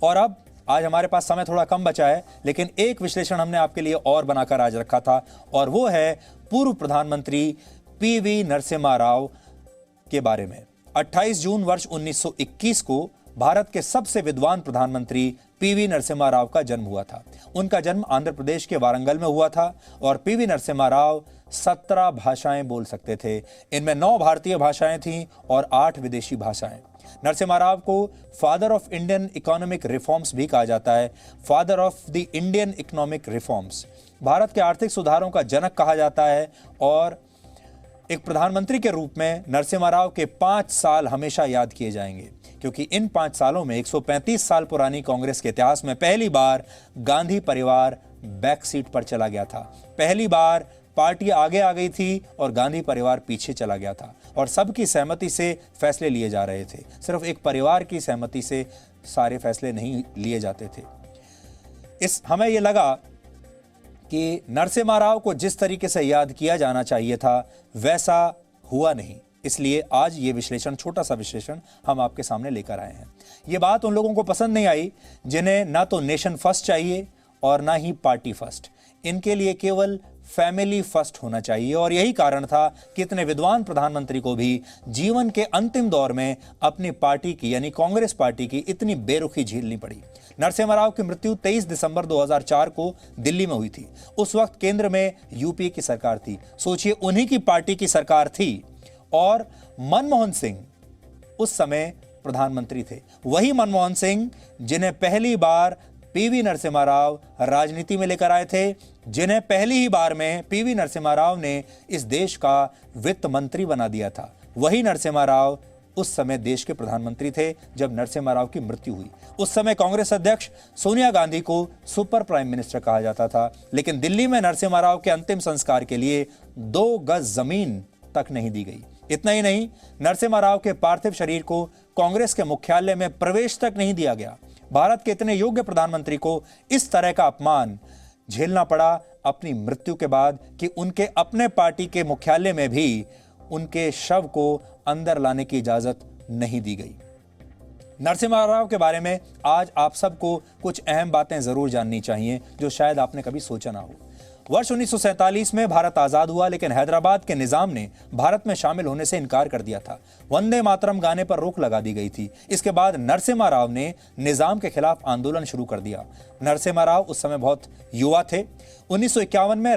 और अब आज हमारे पास समय थोड़ा कम बचा है, लेकिन एक विश्लेषण हमने आपके लिए और बनाकर आज रखा था, और वो है पूर्व प्रधानमंत्री पीवी नरसिम्हा राव के बारे में। 28 जून वर्ष 1921 को भारत के सबसे विद्वान प्रधानमंत्री पीवी नरसिम्हा राव का जन्म हुआ था। उनका जन्म आंध्र प्रदेश के वारंगल में हुआ था और पीवी नरसिम्हा राव 17 भाषाएं बोल सकते थे। इनमें 9 भारतीय भाषाएं थीं और 8 विदेशी भाषाएं। नरसिम्हा राव को father of Indian economic reforms भी कहा जाता है, father of the Indian economic reforms. Bharat के आर्थिक सुधारों का जनक कहा जाता है और एक प्रधानमंत्री के रूप में नरसिम्हा राव के 5 साल हमेशा याद किए जाएंगे, क्योंकि इन 5 सालों में 135 साल पुरानी कांग्रेस के इतिहास में पहली बार गांधी परिवार बैक सीट पर चला गया था। पहली बार पार्टी आगे आ गई थी और गांधी परिवार पीछे चला गया था और सबकी सहमति से फैसले लिए जा रहे थे। सिर्फ एक परिवार की सहमति से सारे फैसले नहीं लिए जाते थे। हमें यह लगा कि नरसिम्हा राव को जिस तरीके से याद किया जाना चाहिए था वैसा हुआ नहीं, इसलिए आज ये विश्लेषण, छोटा सा विश्लेषण हम आपके सामने लेकर आए हैं। ये बात उन लोगों को पसंद नहीं आई जिन्हें ना तो नेशन फर्स्ट चाहिए और ना ही पार्टी फर्स्ट। इनके लिए केवल फैमिली फर्स्ट होना चाहिए और यही कारण था कि इतने विद्वान प्रधानमंत्री को भी जीवन के अंतिम दौर में अपनी पार्टी की यानी कांग्रेस पार्टी की इतनी बेरुखी झेलनी पड़ी। नरसिम्हा राव की मृत्यु 23 दिसंबर 2004 को दिल्ली में हुई थी। उस वक्त केंद्र में यूपीए की सरकार थी। सोचिए, उन्हीं की पार्टी की सरकार थी और मनमोहन सिंह उस समय प्रधानमंत्री थे। वही मनमोहन सिंह जिन्हें पहली बार पीवी नरसिम्हा राव राजनीति में लेकर आए थे, जिन्हें पहली ही बार में पीवी नरसिम्हा राव ने इस देश का वित्त मंत्री बना दिया था। वही नरसिम्हा राव उस समय देश के प्रधानमंत्री थे जब नरसिम्हा राव की मृत्यु हुई। उस समय कांग्रेस अध्यक्ष सोनिया गांधी को सुपर प्राइम मिनिस्टर कहा जाता था, लेकिन दिल्ली में नरसिम्हा राव के अंतिम संस्कार के लिए 2 गज जमीन तक नहीं दी गई। इतना ही नहीं, नरसिम्हा राव के पार्थिव शरीर को कांग्रेस के मुख्यालय में प्रवेश तक नहीं दिया गया। भारत के इतने योग्य प्रधानमंत्री को इस तरह का अपमान झेलना पड़ा अपनी मृत्यु के बाद कि उनके अपने पार्टी के मुख्यालय में भी उनके शव को अंदर लाने की इजाजत नहीं दी गई। नरसिम्हा राव के बारे में आज आप सबको कुछ अहम बातें जरूर जाननी चाहिए जो शायद आपने कभी सोचा ना हो। वर्ष 1947 में भारत आजाद हुआ, लेकिन हैदराबाद के निजाम ने भारत में शामिल होने से इनकार कर दिया था। वंदे मातरम गाने पर रोक लगा दी गई थी। इसके बाद नरसिम्हा राव ने निजाम के खिलाफ आंदोलन शुरू कर दिया। नरसिम्हा राव उस समय बहुत युवा थे। 1951 में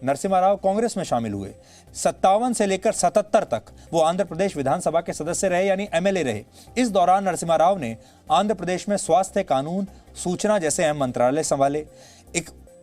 नरसिम्हा राव कांग्रेस में शामिल हुए। 57 से लेकर 77 तक वो आंध्र प्रदेश विधानसभा के सदस्य रहे, यानी एमएलए रहे। इस दौरान नरसिम्हा राव ने आंध्र प्रदेश में स्वास्थ्य, कानून, सूचना जैसे अहम मंत्रालय संभाले।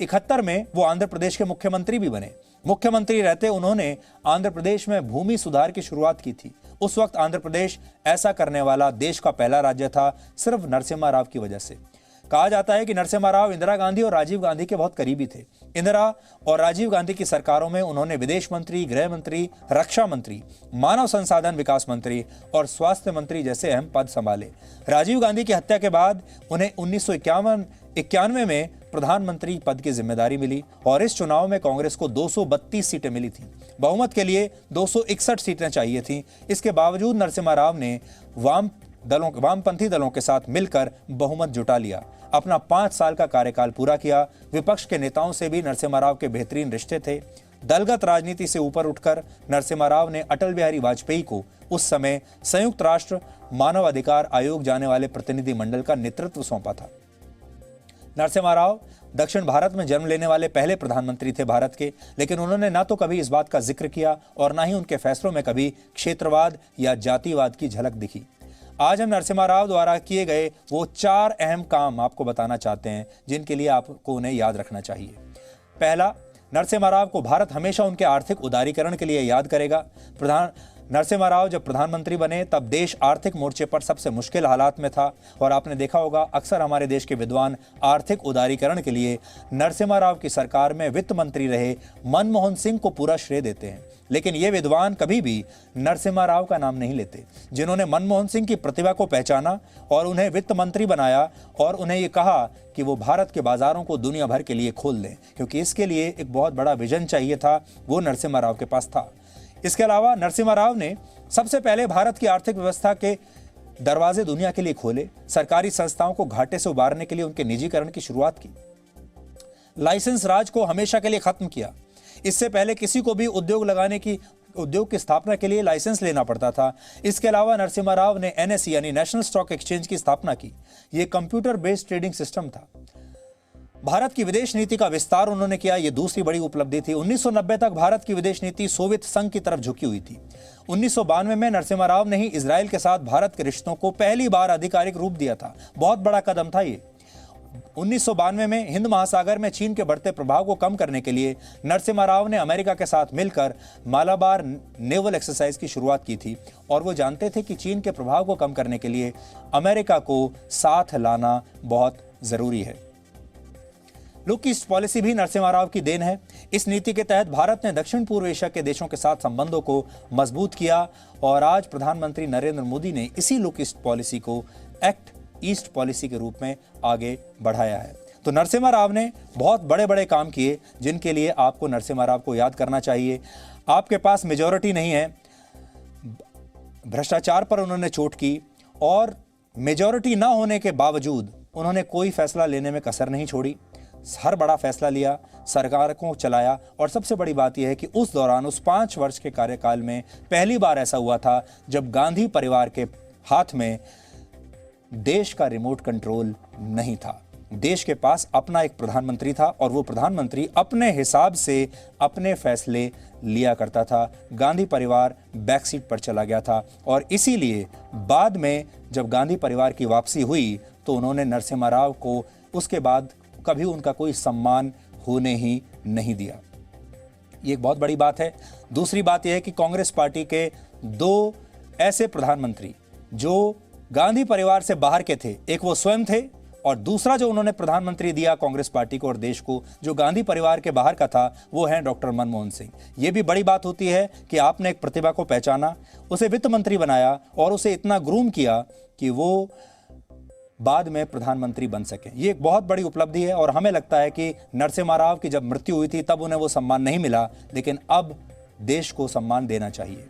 71 में वो आंध्र प्रदेश के मुख्यमंत्री भी बने। मुख्यमंत्री रहते उन्होंने आंध्र प्रदेश में भूमि सुधार की शुरुआत की थी। उस वक्त आंध्र प्रदेश ऐसा करने वाला देश का पहला राज्य था, सिर्फ नरसिम्हा राव की वजह से। कहा जाता है कि नरसिम्हा राव इंदिरा गांधी और राजीव गांधी के बहुत करीबी थे। इंदिरा और राजीव गांधी की सरकारों में उन्होंने विदेश मंत्री, गृह मंत्री, रक्षा मंत्री, मानव संसाधन विकास मंत्री और स्वास्थ्य मंत्री जैसे अहम पद संभाले। राजीव गांधी की हत्या के बाद उन्हें 1991 में प्रधानमंत्री पद की जिम्मेदारी मिली और इस चुनाव में कांग्रेस को 232 सीटें मिली थी। बहुमत के लिए 261 सीटें चाहिए थी। इसके बावजूद नरसिम्हा राव ने वामपंथी दलों के साथ मिलकर बहुमत जुटा लिया। अपना 5 साल का कार्यकाल पूरा किया। विपक्ष के नेताओं से भी नरसिम्हा राव के बेहतरीन रिश्ते थे। दलगत राजनीति से ऊपर उठकर नरसिम्हा राव ने अटल बिहारी वाजपेयी को उस समय संयुक्त राष्ट्र मानव अधिकार आयोग जाने वाले प्रतिनिधि मंडल का नेतृत्व सौंपा था। नरसिम्हा राव दक्षिण भारत में जन्म लेने वाले पहले प्रधानमंत्री थे भारत के, लेकिन उन्होंने ना तो कभी इस बात का जिक्र किया और ना ही उनके फैसलों में कभी क्षेत्रवाद या जातिवाद की झलक दिखी। आज हम नरसिम्हा राव द्वारा किए गए वो 4 अहम काम आपको बताना चाहते हैं जिनके लिए आपको उन्हें याद रखना चाहिए। पहला, नरसिम्हा राव को भारत हमेशा उनके आर्थिक उदारीकरण के लिए याद करेगा। नरसिम्हा राव जब प्रधानमंत्री बने तब देश आर्थिक मोर्चे पर सबसे मुश्किल हालात में था और आपने देखा होगा अक्सर हमारे देश के विद्वान आर्थिक उदारीकरण के लिए नरसिम्हा राव की सरकार में वित्त मंत्री रहे मनमोहन सिंह को पूरा श्रेय देते हैं, लेकिन ये विद्वान कभी भी नरसिम्हा राव का नाम नहीं लेते, जिन्होंने मनमोहन सिंह की प्रतिभा को पहचाना और उन्हें वित्त मंत्री बनाया और उन्हें ये कहा कि वो भारत के बाजारों को दुनिया भर के लिए खोल दें, क्योंकि इसके लिए एक बहुत बड़ा विजन चाहिए था, वो नरसिम्हा राव के पास था। इसके अलावा नरसिम्हा राव ने सबसे पहले भारत की आर्थिक व्यवस्था के दरवाजे दुनिया के लिए खोले, सरकारी संस्थाओं को घाटे से उबारने के लिए उनके निजीकरण की शुरुआत की, लाइसेंस राज को हमेशा के लिए खत्म किया। इससे पहले किसी को भी उद्योग की स्थापना के लिए लाइसेंस लेना पड़ता था। इसके अलावा नरसिम्हा राव ने एनएसई यानी नेशनल स्टॉक एक्सचेंज की स्थापना की। यह कंप्यूटर बेस्ड ट्रेडिंग सिस्टम था। भारत की विदेश नीति का विस्तार उन्होंने किया, यह दूसरी बड़ी उपलब्धि थी। 1990 तक भारत की विदेश नीति सोवियत संघ की तरफ झुकी हुई थी। 1992 में नरसिम्हा राव ने ही इजराइल के साथ भारत के रिश्तों को पहली बार आधिकारिक रूप दिया था। बहुत बड़ा कदम था ये। 1992 में हिंद महासागर में चीन के बढ़ते प्रभाव को कम करने के लिए नरसिम्हा राव ने अमेरिका के साथ मिलकर मालाबार नेवल एक्सरसाइज की शुरुआत की थी और वो जानते थे कि चीन के प्रभाव को कम करने के लिए अमेरिका को साथ लाना बहुत जरूरी है। लुक ईस्ट पॉलिसी भी नरसिम्हा राव की देन है। इस नीति के तहत भारत ने दक्षिण पूर्व एशिया के देशों के साथ संबंधों को मजबूत किया और आज प्रधानमंत्री नरेंद्र मोदी ने इसी लुक ईस्ट पॉलिसी को एक्ट ईस्ट पॉलिसी के रूप में आगे बढ़ाया है। तो नरसिम्हा राव ने बहुत बड़े बड़े काम किए जिनके लिए आपको नरसिम्हा राव को याद करना चाहिए। आपके पास मेजॉरिटी नहीं है, भ्रष्टाचार पर उन्होंने चोट की और मेजॉरिटी ना होने के बावजूद उन्होंने कोई फैसला लेने में कसर नहीं छोड़ी। हर बड़ा फैसला लिया, सरकार को चलाया और सबसे बड़ी बात यह है कि उस दौरान उस 5 वर्ष के कार्यकाल में पहली बार ऐसा हुआ था जब गांधी परिवार के हाथ में देश का रिमोट कंट्रोल नहीं था। देश के पास अपना एक प्रधानमंत्री था और वो प्रधानमंत्री अपने हिसाब से अपने फैसले लिया करता था। गांधी परिवार बैकसीट पर चला गया था और इसीलिए बाद में जब गांधी परिवार की वापसी हुई तो उन्होंने नरसिम्हा राव को उसके बाद कभी उनका कोई सम्मान होने ही नहीं दिया। ये एक बहुत बड़ी बात है। दूसरी बात यह है कि कांग्रेस पार्टी के 2 ऐसे प्रधानमंत्री जो गांधी परिवार से बाहर के थे, एक वो स्वयं थे और दूसरा जो उन्होंने प्रधानमंत्री दिया कांग्रेस पार्टी को और देश को, जो गांधी परिवार के बाहर का था, वो है डॉक्टर मनमोहन सिंह। ये भी बड़ी बात होती है कि आपने एक प्रतिभा को पहचाना, उसे वित्त मंत्री बनाया और उसे इतना ग्रूम किया कि वो बाद में प्रधानमंत्री बन सके। ये एक बहुत बड़ी उपलब्धि है और हमें लगता है कि नरसिम्हा राव की जब मृत्यु हुई थी तब उन्हें वो सम्मान नहीं मिला, लेकिन अब देश को सम्मान देना चाहिए।